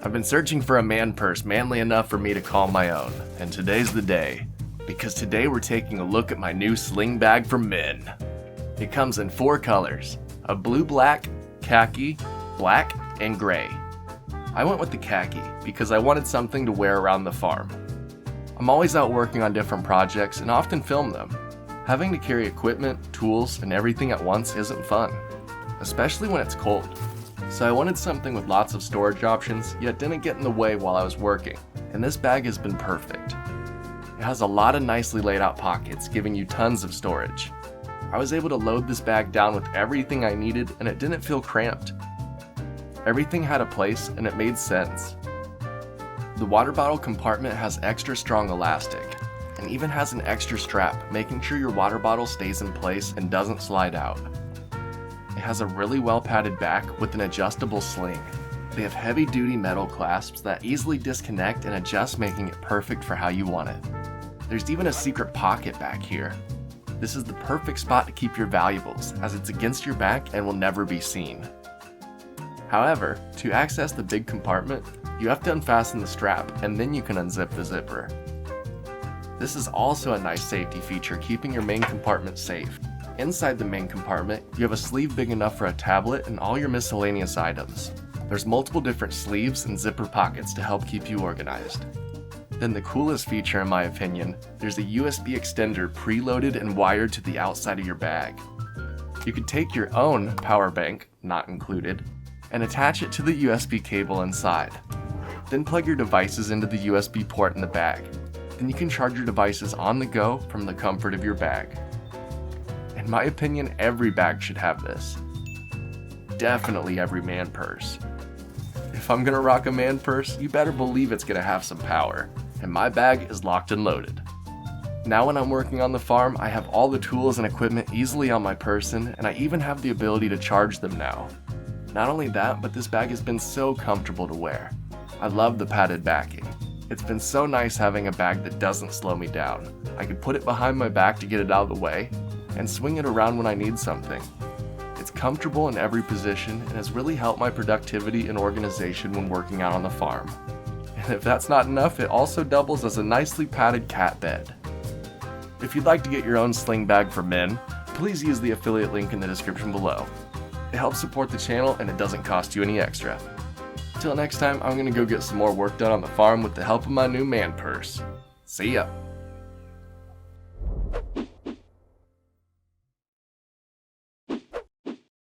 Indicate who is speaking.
Speaker 1: I've been searching for a man purse manly enough for me to call my own, and today's the day. Because today we're taking a look at my new Sling bag for men. It comes in 4 colors, a blue-black, khaki, black, and gray. I went with the khaki because I wanted something to wear around the farm. I'm always out working on different projects and often film them. Having to carry equipment, tools, and everything at once isn't fun, especially when it's cold. So I wanted something with lots of storage options, yet didn't get in the way while I was working, and this bag has been perfect. It has a lot of nicely laid out pockets, giving you tons of storage. I was able to load this bag down with everything I needed, and it didn't feel cramped. Everything had a place, and it made sense. The water bottle compartment has extra strong elastic, and even has an extra strap, making sure your water bottle stays in place and doesn't slide out. It has a really well padded back with an adjustable sling. They have heavy duty metal clasps that easily disconnect and adjust, making it perfect for how you want it. There's even a secret pocket back here. This is the perfect spot to keep your valuables, as it's against your back and will never be seen. However, to access the big compartment, you have to unfasten the strap and then you can unzip the zipper. This is also a nice safety feature, keeping your main compartment safe. Inside the main compartment, you have a sleeve big enough for a tablet and all your miscellaneous items. There's multiple different sleeves and zipper pockets to help keep you organized. Then the coolest feature in my opinion, there's a USB extender preloaded and wired to the outside of your bag. You could take your own power bank, not included, and attach it to the USB cable inside. Then plug your devices into the USB port in the bag. Then you can charge your devices on the go from the comfort of your bag. In my opinion, every bag should have this. Definitely every man purse. If I'm gonna rock a man purse, you better believe it's gonna have some power, and my bag is locked and loaded. Now when I'm working on the farm, I have all the tools and equipment easily on my person, and I even have the ability to charge them now. Not only that, but this bag has been so comfortable to wear. I love the padded backing. It's been so nice having a bag that doesn't slow me down. I can put it behind my back to get it out of the way, and swing it around when I need something. It's comfortable in every position and has really helped my productivity and organization when working out on the farm. And if that's not enough, it also doubles as a nicely padded cat bed. If you'd like to get your own Sling bag for men, please use the affiliate link in the description below. It helps support the channel and it doesn't cost you any extra. Till next time, I'm gonna go get some more work done on the farm with the help of my new man purse. See ya!